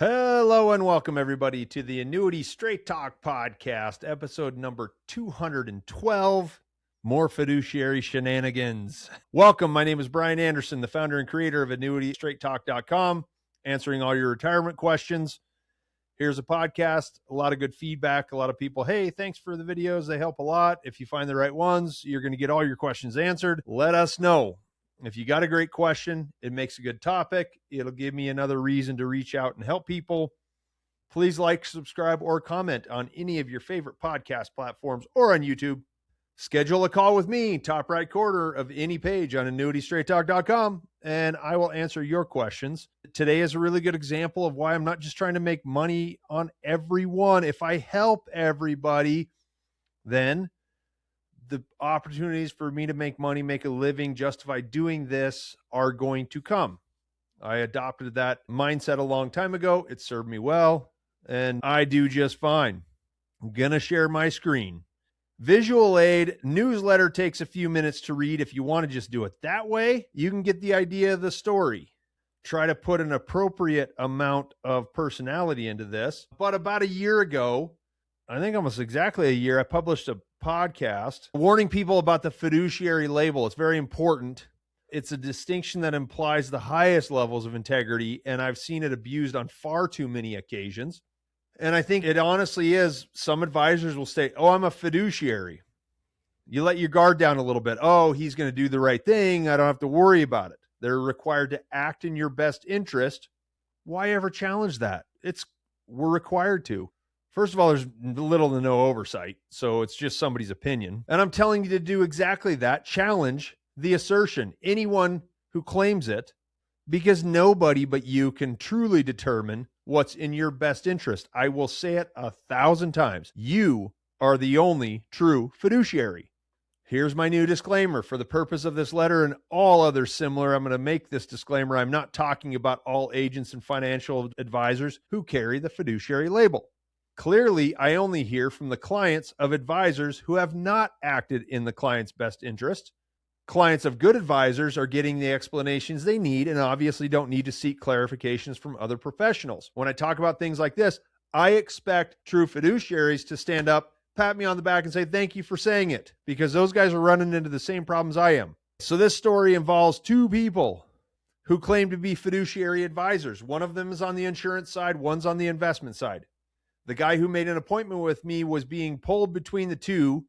Hello and welcome everybody to the Annuity Straight Talk podcast, episode number 212, More Fiduciary Shenanigans. Welcome. My name is Brian Anderson, the founder and creator of Annuity Straight Talk.com, answering all your retirement questions. Here's a podcast, a lot of good feedback, a lot of people, hey, thanks for the videos. They help a lot. If you find the right ones, you're going to get all your questions answered. Let us know. If you got a great question, it makes a good topic. It'll give me another reason to reach out and help people. Please like, subscribe, or comment on any of your favorite podcast platforms or on YouTube. Schedule a call with me, top right corner of any page on annuitystraighttalk.com, and I will answer your questions. Today is a really good example of why I'm not just trying to make money on everyone. If I help everybody, then the opportunities for me to make money, make a living, justify doing this are going to come. I adopted that mindset a long time ago. It served me well, and I do just fine. I'm going to share my screen. Visual aid newsletter takes a few minutes to read. If you want to just do it that way, you can get the idea of the story. Try to put an appropriate amount of personality into this. But about a year ago, I think almost exactly a year, I published a podcast warning people about the fiduciary label. It's very important. It's a distinction that implies the highest levels of integrity, and I've seen it abused on far too many occasions. And I think it honestly is. Some advisors will say, oh, I'm a fiduciary. You let your guard down a little bit. Oh, he's going to do the right thing. I don't have to worry about it. They're required to act in your best interest. Why ever challenge that? We're required to. First of all, there's little to no oversight, so it's just somebody's opinion. And I'm telling you to do exactly that. Challenge the assertion, anyone who claims it, because nobody but you can truly determine what's in your best interest. I will say it 1,000 times. You are the only true fiduciary. Here's my new disclaimer. For the purpose of this letter and all others similar, I'm going to make this disclaimer. I'm not talking about all agents and financial advisors who carry the fiduciary label. Clearly, I only hear from the clients of advisors who have not acted in the client's best interest. Clients of good advisors are getting the explanations they need and obviously don't need to seek clarifications from other professionals. When I talk about things like this, I expect true fiduciaries to stand up, pat me on the back and say, thank you for saying it, because those guys are running into the same problems I am. So this story involves two people who claim to be fiduciary advisors. One of them is on the insurance side, one's on the investment side. The guy who made an appointment with me was being pulled between the two,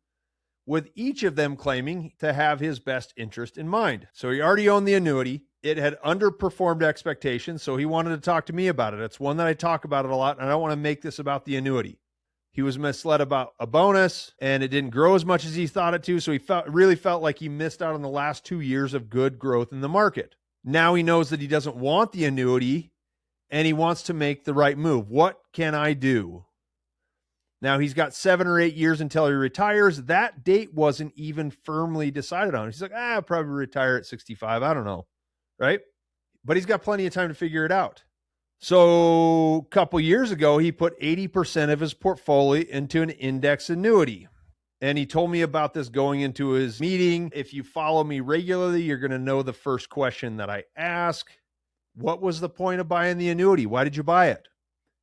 with each of them claiming to have his best interest in mind. So he already owned the annuity. It had underperformed expectations, so he wanted to talk to me about it. It's one that I talk about it a lot, and I don't want to make this about the annuity. He was misled about a bonus, and it didn't grow as much as he thought it to, so he really felt like he missed out on the last 2 years of good growth in the market. Now he knows that he doesn't want the annuity, and he wants to make the right move. What can I do? Now, he's got 7 or 8 years until he retires. That date wasn't even firmly decided on. He's like, I'll probably retire at 65. I don't know, right? But he's got plenty of time to figure it out. So a couple years ago, he put 80% of his portfolio into an index annuity. And he told me about this going into his meeting. If you follow me regularly, you're going to know the first question that I ask. What was the point of buying the annuity? Why did you buy it?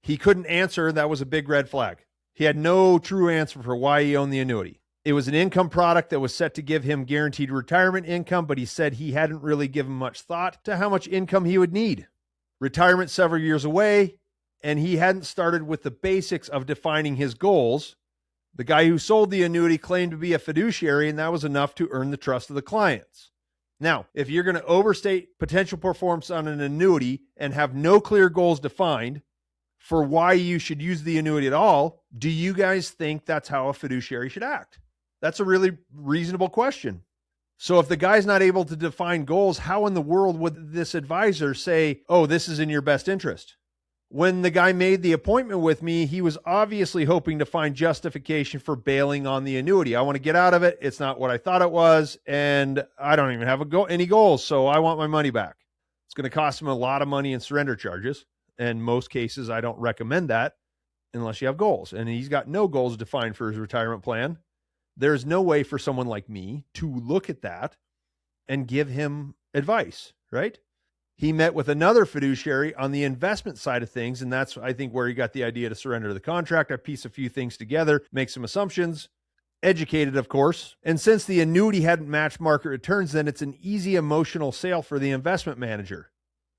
He couldn't answer. That was a big red flag. He had no true answer for why he owned the annuity. It was an income product that was set to give him guaranteed retirement income, but he said he hadn't really given much thought to how much income he would need. Retirement several years away, and he hadn't started with the basics of defining his goals. The guy who sold the annuity claimed to be a fiduciary, and that was enough to earn the trust of the clients. Now, if you're going to overstate potential performance on an annuity and have no clear goals defined for why you should use the annuity at all, do you guys think that's how a fiduciary should act? That's a really reasonable question. So if the guy's not able to define goals, how in the world would this advisor say, oh, this is in your best interest? When the guy made the appointment with me, he was obviously hoping to find justification for bailing on the annuity. I want to get out of it. It's not what I thought it was, and I don't even have any goals, so I want my money back. It's going to cost him a lot of money in surrender charges. In most cases, I don't recommend that unless you have goals. And he's got no goals defined for his retirement plan. There's no way for someone like me to look at that and give him advice, right? He met with another fiduciary on the investment side of things, and that's, I think, where he got the idea to surrender the contract. I piece a few things together, make some assumptions, educated, of course. And since the annuity hadn't matched market returns, then it's an easy emotional sale for the investment manager.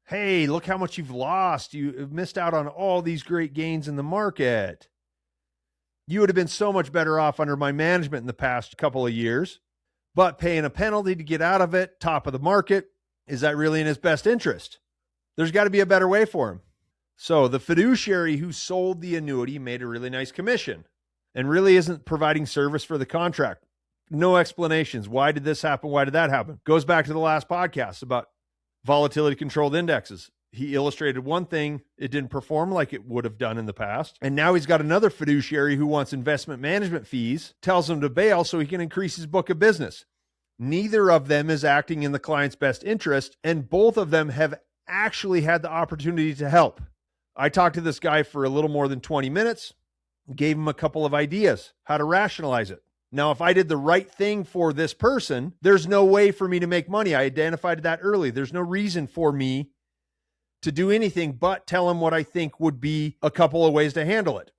Hey, look how much you've lost. You missed out on all these great gains in the market. You would have been so much better off under my management in the past couple of years, but paying a penalty to get out of it, top of the market, is that really in his best interest? There's got to be a better way for him. So the fiduciary who sold the annuity made a really nice commission and really isn't providing service for the contract. No explanations. Why did this happen? Why did that happen? Goes back to the last podcast about volatility controlled indexes. He illustrated one thing, it didn't perform like it would have done in the past. And now he's got another fiduciary who wants investment management fees, tells him to bail so he can increase his book of business. Neither of them is acting in the client's best interest, and both of them have actually had the opportunity to help. I talked to this guy for a little more than 20 minutes, gave him a couple of ideas how to rationalize it. Now, if I did the right thing for this person, there's no way for me to make money. I identified that early. There's no reason for me to do anything but tell him what I think would be a couple of ways to handle it.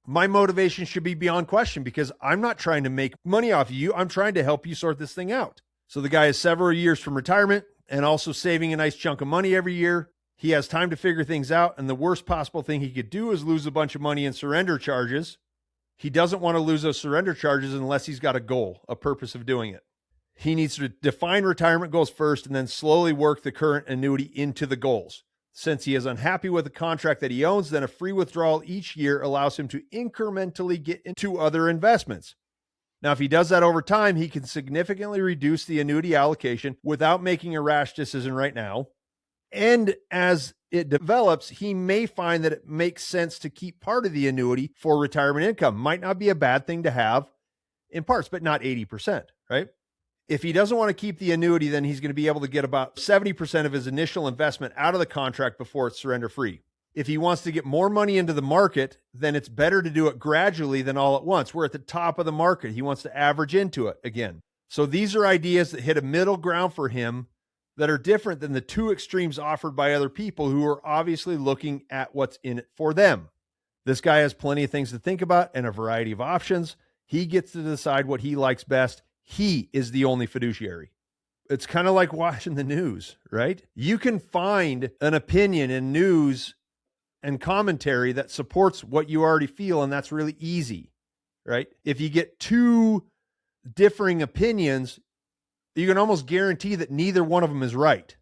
My motivation should be beyond question because I'm not trying to make money off of you. I'm trying to help you sort this thing out. So the guy is several years from retirement and also saving a nice chunk of money every year. He has time to figure things out. And the worst possible thing he could do is lose a bunch of money in surrender charges. He doesn't want to lose those surrender charges unless he's got a goal, a purpose of doing it. He needs to define retirement goals first and then slowly work the current annuity into the goals. Since he is unhappy with the contract that he owns, then a free withdrawal each year allows him to incrementally get into other investments. Now, if he does that over time, he can significantly reduce the annuity allocation without making a rash decision right now. And as it develops, he may find that it makes sense to keep part of the annuity for retirement income. Might not be a bad thing to have in parts, but not 80%, right? If he doesn't want to keep the annuity, then he's going to be able to get about 70% of his initial investment out of the contract before it's surrender free. If he wants to get more money into the market, then it's better to do it gradually than all at once. We're at the top of the market. He wants to average into it again. So these are ideas that hit a middle ground for him that are different than the two extremes offered by other people who are obviously looking at what's in it for them. This guy has plenty of things to think about and a variety of options. He gets to decide what he likes best. He is the only fiduciary. It's kind of like watching the news, right? You can find an opinion in news and commentary that supports what you already feel, and that's really easy, right? If you get two differing opinions, you can almost guarantee that neither one of them is right.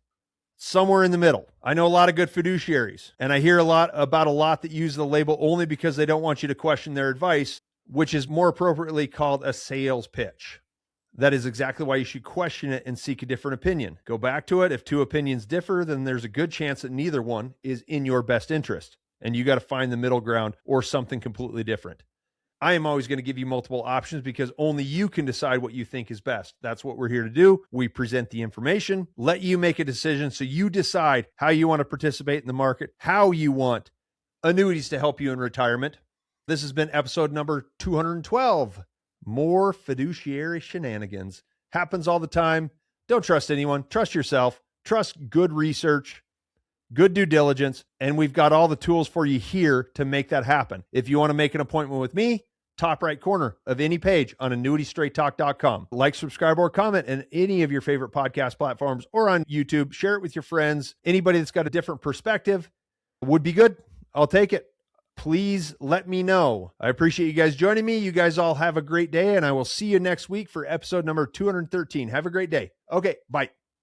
Somewhere in the middle. I know a lot of good fiduciaries, and I hear a lot that use the label only because they don't want you to question their advice, which is more appropriately called a sales pitch. That is exactly why you should question it and seek a different opinion. Go back to it. If two opinions differ, then there's a good chance that neither one is in your best interest. And you got to find the middle ground or something completely different. I am always going to give you multiple options because only you can decide what you think is best. That's what we're here to do. We present the information, let you make a decision so you decide how you want to participate in the market, how you want annuities to help you in retirement. This has been episode number 212. More fiduciary shenanigans. Happens all the time. Don't trust anyone. Trust yourself. Trust good research, good due diligence, and we've got all the tools for you here to make that happen. If you want to make an appointment with me, top right corner of any page on AnnuityStraightTalk.com. Like, subscribe, or comment in any of your favorite podcast platforms or on YouTube. Share it with your friends. Anybody that's got a different perspective would be good. I'll take it. Please let me know. I appreciate you guys joining me. You guys all have a great day, and I will see you next week for episode number 213. Have a great day. Okay, bye.